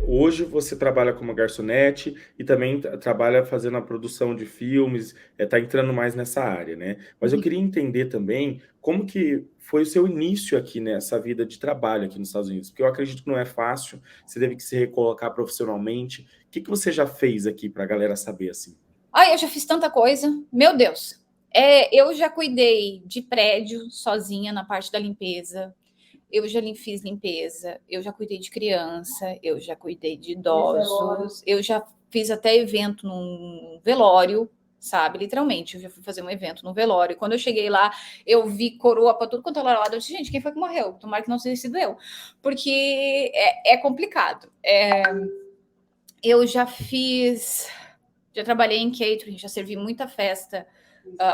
Hoje você trabalha como garçonete e também trabalha fazendo a produção de filmes, está entrando mais nessa área, né? Mas eu queria entender também como que foi o seu início aqui nessa vida de trabalho aqui nos Estados Unidos, porque eu acredito que não é fácil, você teve que se recolocar profissionalmente. O que que você já fez aqui para a galera saber assim? Ai, eu já fiz tanta coisa. Meu Deus. Eu já cuidei de prédio sozinha na parte da limpeza. Eu já fiz limpeza. Eu já cuidei de criança. Eu já cuidei de idosos. Eu já fiz até evento num velório, sabe? Literalmente, eu já fui fazer um evento no velório. Quando eu cheguei lá, eu vi coroa para tudo quanto era lado. Eu disse, gente, quem foi que morreu? Tomara que não tenha sido eu. Porque é complicado. Eu já trabalhei em catering, já servi muita festa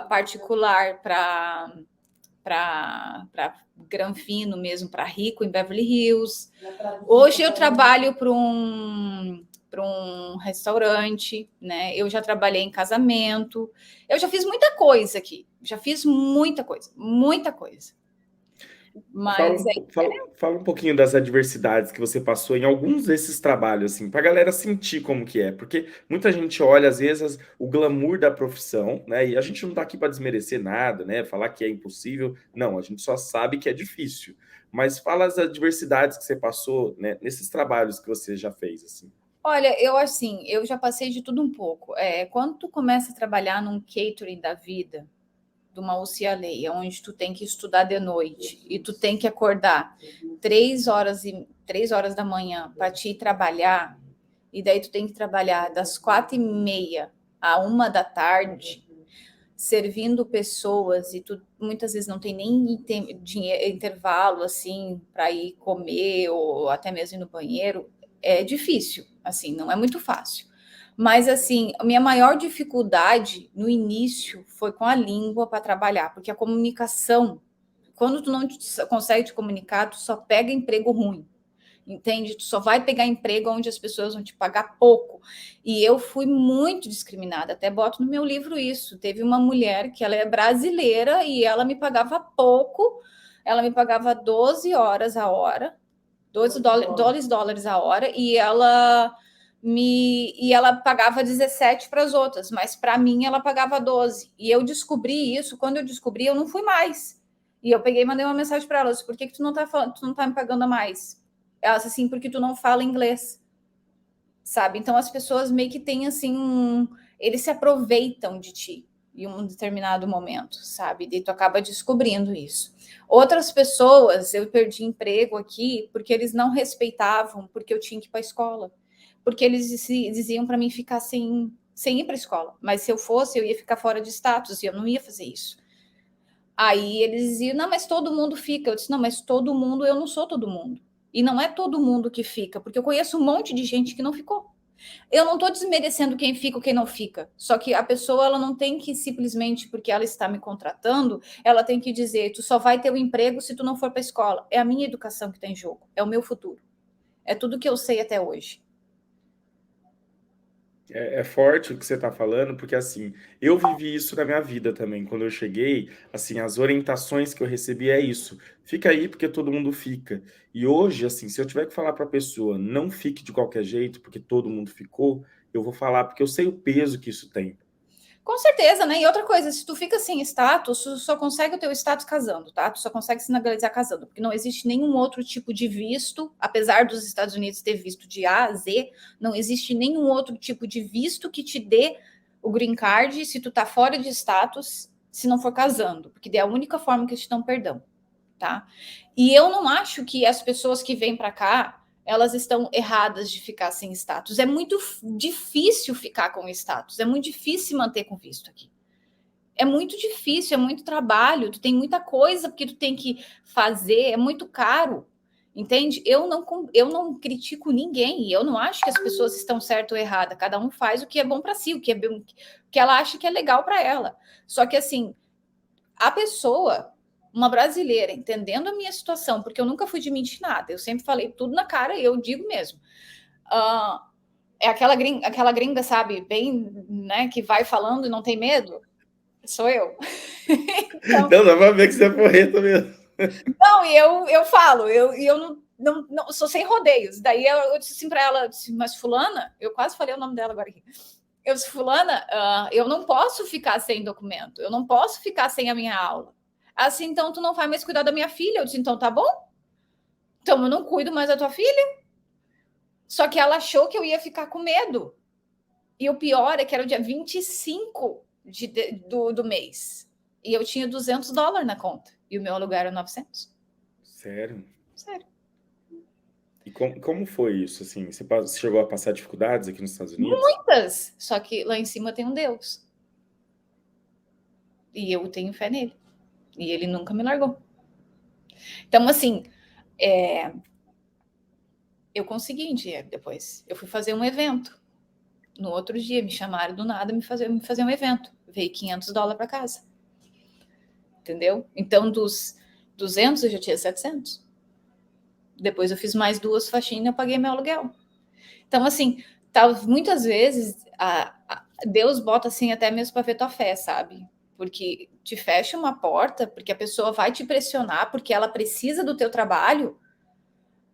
particular para Granfino mesmo, para Rico, em Beverly Hills. Hoje eu trabalho para um restaurante, né? Eu já trabalhei em casamento. Eu já fiz muita coisa aqui. Já fiz muita coisa, muita coisa. Fala Mas um, fala um pouquinho das adversidades que você passou em alguns desses trabalhos, assim, para a galera sentir como que é, porque muita gente olha, às vezes, o glamour da profissão, né? E a gente não tá aqui para desmerecer nada, né? Falar que é impossível, não, a gente só sabe que é difícil. Mas fala as adversidades que você passou, né, nesses trabalhos que você já fez, assim. olha, eu já passei de tudo um pouco. Quando tu começa a trabalhar num catering da vida, de uma UCLA, onde tu tem que estudar de noite e tu tem que acordar 3 horas da manhã para te ir trabalhar, e daí tu tem que trabalhar das 4h30 à 1 da tarde, servindo pessoas, e tu muitas vezes não tem nem intervalo assim para ir comer ou até mesmo ir no banheiro, é difícil, assim, não é muito fácil. Mas assim, a minha maior dificuldade no início foi com a língua para trabalhar, porque a comunicação, quando tu não consegue te comunicar, tu só pega emprego ruim. Entende? Tu só vai pegar emprego onde as pessoas vão te pagar pouco. E eu fui muito discriminada, até boto no meu livro isso. Teve uma mulher que ela é brasileira e ela me pagava pouco, ela me pagava 12 horas a hora, 12 dólares a hora, e ela pagava 17 para as outras, mas para mim ela pagava 12. E eu descobri isso, quando eu descobri, eu não fui mais. E eu peguei e mandei uma mensagem para ela, por que tu não tá falando, tu não tá me pagando a mais? Ela disse assim, porque tu não fala inglês, sabe? Então as pessoas meio que têm assim, eles se aproveitam de ti em um determinado momento, sabe? E tu acaba descobrindo isso. Outras pessoas, eu perdi emprego aqui porque eles não respeitavam, porque eu tinha que ir para a escola. Porque eles diziam para mim ficar sem ir para a escola. Mas se eu fosse, eu ia ficar fora de status e eu não ia fazer isso. Aí eles diziam, não, mas todo mundo fica. Eu disse, não, mas todo mundo, eu não sou todo mundo. E não é todo mundo que fica, porque eu conheço um monte de gente que não ficou. Eu não estou desmerecendo quem fica ou quem não fica. Só que a pessoa ela não tem que simplesmente porque ela está me contratando, ela tem que dizer, tu só vai ter o emprego se tu não for para a escola. É a minha educação que está em jogo, é o meu futuro. É tudo que eu sei até hoje. É forte o que você está falando, porque assim, eu vivi isso na minha vida também. Quando eu cheguei, assim, as orientações que eu recebi é isso. Fica aí porque todo mundo fica. E hoje, assim, se eu tiver que falar para a pessoa, não fique de qualquer jeito, porque todo mundo ficou, eu vou falar porque eu sei o peso que isso tem. Com certeza, né? E outra coisa, se tu fica sem status, tu só consegue o teu status casando, tá? Tu só consegue se legalizar casando, porque não existe nenhum outro tipo de visto, apesar dos Estados Unidos ter visto de A a Z, não existe nenhum outro tipo de visto que te dê o green card se tu tá fora de status, se não for casando, porque é a única forma que te dão perdão, tá? E eu não acho que as pessoas que vêm para cá elas estão erradas de ficar sem status. É muito difícil ficar com status, é muito difícil manter com visto aqui. É muito difícil, é muito trabalho, tu tem muita coisa que tu tem que fazer, é muito caro. Entende? Eu não critico ninguém, eu não acho que as pessoas estão certo ou errada, cada um faz o que é bom para si, o que ela acha que é legal para ela. Só que assim, a pessoa, uma brasileira, entendendo a minha situação, porque eu nunca fui de mentir nada, eu sempre falei tudo na cara e eu digo mesmo. É aquela gringa, sabe, bem, né, que vai falando e não tem medo? Sou eu. Então, Então, dá pra ver que você é porreta mesmo. não, e eu falo, eu não. Não, não, sou sem rodeios. Daí eu disse assim para ela, disse, mas fulana, eu quase falei o nome dela agora aqui. Eu disse, fulana, eu não posso ficar sem documento, eu não posso ficar sem a minha aula. Assim, então tu não vai mais cuidar da minha filha. Eu disse, então tá bom. Então eu não cuido mais da tua filha. Só que ela achou que eu ia ficar com medo. E o pior é que era o dia 25 do mês. E eu tinha $200 na conta. E o meu aluguel era 900. Sério? Sério. E como foi isso, assim? Você chegou a passar dificuldades aqui nos Estados Unidos? Muitas. Só que lá em cima tem um Deus. E eu tenho fé nele. E ele nunca me largou. Então, assim, eu consegui um dinheiro depois. Eu fui fazer um evento. No outro dia, me chamaram do nada me fazer um evento. Veio $500 para casa. Entendeu? Então, dos 200, eu já tinha 700. Depois eu fiz mais 2 faxinas, eu paguei meu aluguel. Então, assim, muitas vezes Deus bota assim até mesmo para ver tua fé, sabe? Porque te fecha uma porta, porque a pessoa vai te pressionar, porque ela precisa do teu trabalho,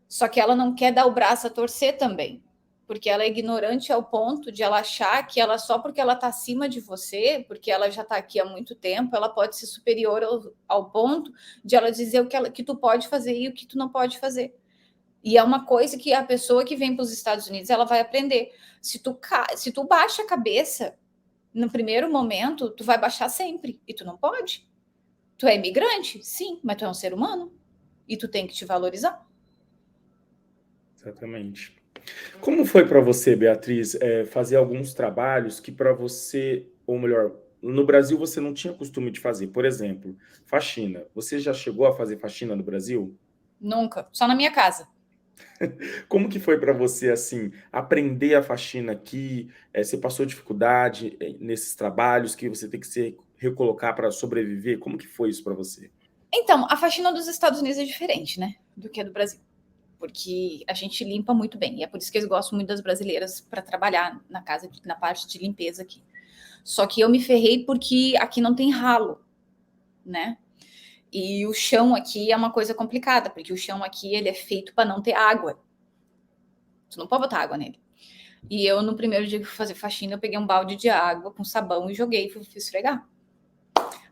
só que ela não quer dar o braço a torcer também. Porque ela é ignorante ao ponto de ela achar que ela, só porque ela está acima de você, porque ela já está aqui há muito tempo, ela pode ser superior ao ponto de ela dizer que tu pode fazer e o que tu não pode fazer. E é uma coisa que a pessoa que vem para os Estados Unidos, ela vai aprender. Se tu baixa a cabeça, no primeiro momento, tu vai baixar sempre. E tu não pode. Tu é imigrante? Sim, mas tu é um ser humano. E tu tem que te valorizar. Exatamente. Como foi para você, Beatriz, fazer alguns trabalhos que para você, ou melhor, no Brasil você não tinha costume de fazer? Por exemplo, faxina. Você já chegou a fazer faxina no Brasil? Nunca. Só na minha casa. Como que foi para você, assim, aprender a faxina aqui? Você passou dificuldade nesses trabalhos que você tem que se recolocar para sobreviver? Como que foi isso para você? Então, a faxina dos Estados Unidos é diferente, né? Do que a do Brasil. Porque a gente limpa muito bem. E é por isso que eles gostam muito das brasileiras para trabalhar na casa, na parte de limpeza aqui. Só que eu me ferrei porque aqui não tem ralo, né? E o chão aqui é uma coisa complicada, porque o chão aqui ele é feito para não ter água. Tu não pode botar água nele. E eu, no primeiro dia que fui fazer faxina, eu peguei um balde de água com sabão e joguei e fui esfregar.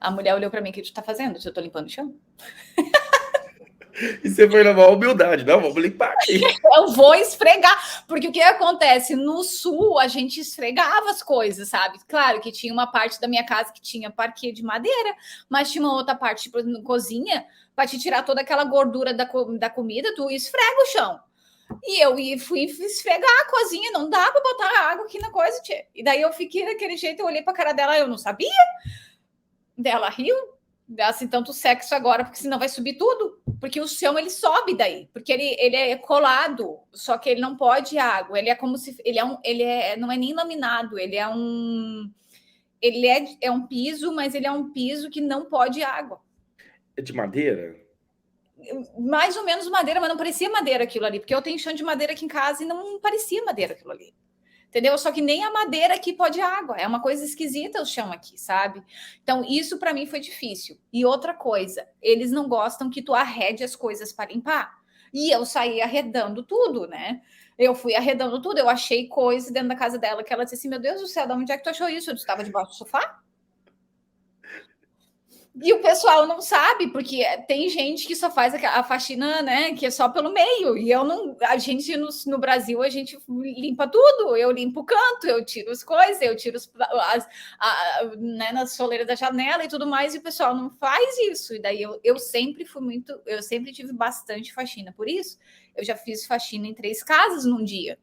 A mulher olhou para mim, o que tu tá fazendo? Eu tô limpando o chão. E você foi na maior humildade, não, vamos limpar aqui. Eu vou esfregar, porque o que acontece? No sul, a gente esfregava as coisas, sabe? Claro que tinha uma parte da minha casa que tinha parquet de madeira, mas tinha uma outra parte, tipo, na cozinha, para te tirar toda aquela gordura da comida, tu esfrega o chão. E eu fui esfregar a cozinha, não dá para botar água aqui na coisa, tia. E daí eu fiquei daquele jeito, eu olhei para a cara dela, eu não sabia. Dela riu, assim, tanto sexo agora, porque senão vai subir tudo. Porque o chão ele sobe daí, porque ele é colado, só que ele não pode água. Ele é como se não é nem laminado, é um piso, mas ele é um piso que não pode água. É de madeira? Mais ou menos madeira, mas não parecia madeira aquilo ali, porque eu tenho chão de madeira aqui em casa e não parecia madeira aquilo ali. Entendeu? Só que nem a madeira aqui pode água. É uma coisa esquisita o chão aqui, sabe? Então, isso para mim foi difícil. E outra coisa, eles não gostam que tu arrede as coisas para limpar. E eu saí arredando tudo, né? Eu fui arredando tudo. Eu achei coisa dentro da casa dela que ela disse assim: Meu Deus do céu, de onde é que tu achou isso? Eu estava debaixo do sofá? E o pessoal não sabe, porque tem gente que só faz a faxina, né? Que é só pelo meio. E eu não. A gente no Brasil, a gente limpa tudo. Eu limpo o canto, eu tiro as coisas, eu tiro né, nas soleiras da janela e tudo mais, e o pessoal não faz isso. E daí eu sempre fui muito. Eu sempre tive bastante faxina. Por isso, eu já fiz faxina em 3 casas num dia.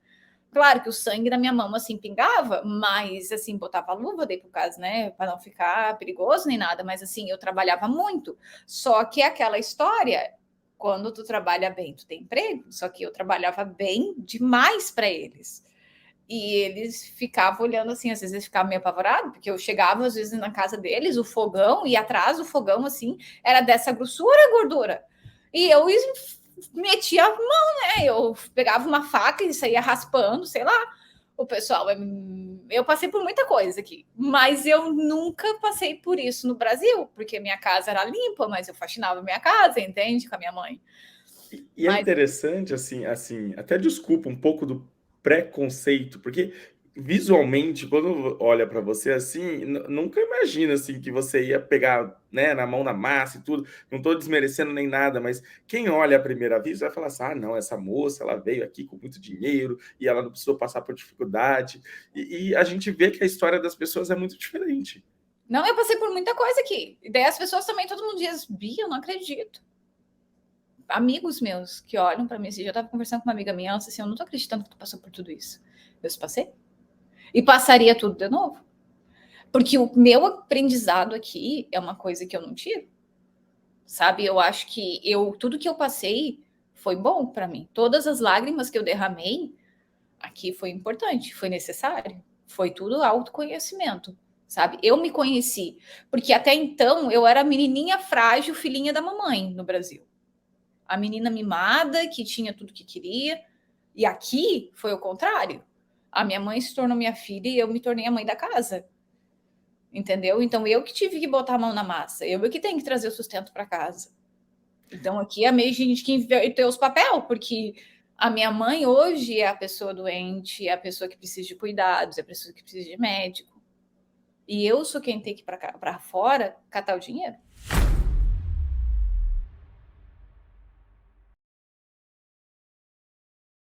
Claro que o sangue da minha mão, assim, pingava, mas, assim, botava luva daí por caso, né, para não ficar perigoso nem nada, mas, assim, eu trabalhava muito. Só que é aquela história, quando tu trabalha bem, tu tem emprego, só que eu trabalhava bem demais para eles. E eles ficavam olhando assim, às vezes eles ficavam meio apavorados, porque eu chegava, às vezes, na casa deles, o fogão, e atrás do fogão, assim, era dessa grossura a gordura. E eu metia a mão, né? Eu pegava uma faca e saía raspando, sei lá. O pessoal, eu passei por muita coisa aqui, mas eu nunca passei por isso no Brasil, porque minha casa era limpa, mas eu faxinava minha casa, entende? Com a minha mãe. E é Mas interessante, assim, até desculpa um pouco do preconceito, porque visualmente, quando olha para você assim, nunca imagina assim que você ia pegar, né, na mão na massa e tudo. Não estou desmerecendo nem nada, mas quem olha à primeira vista vai falar assim: ah, não, essa moça, ela veio aqui com muito dinheiro e ela não precisou passar por dificuldade. E a gente vê que a história das pessoas é muito diferente. não, eu passei por muita coisa aqui. E daí as pessoas também, todo mundo diz, Bia, eu não acredito. Amigos meus que olham para mim, assim, eu estava conversando com uma amiga minha, ela disse assim, eu não tô acreditando que tu passou por tudo isso. Eu disse, passei. E passaria tudo de novo. Porque o meu aprendizado aqui é uma coisa que eu não tiro. Sabe? Eu acho que tudo que eu passei foi bom para mim. Todas as lágrimas que eu derramei aqui foi importante, foi necessário. Foi tudo autoconhecimento, sabe? Eu me conheci, porque até então eu era a menininha frágil, filhinha da mamãe no Brasil. A menina mimada que tinha tudo que queria. E aqui foi o contrário. A minha mãe se tornou minha filha e eu me tornei a mãe da casa. Entendeu? Então eu que tive que botar a mão na massa, eu que tenho que trazer o sustento para casa. Então aqui é meio gente que inverteu os papel, porque a minha mãe hoje é a pessoa doente, é a pessoa que precisa de cuidados, é a pessoa que precisa de médico. E eu sou quem tem que ir para fora catar o dinheiro.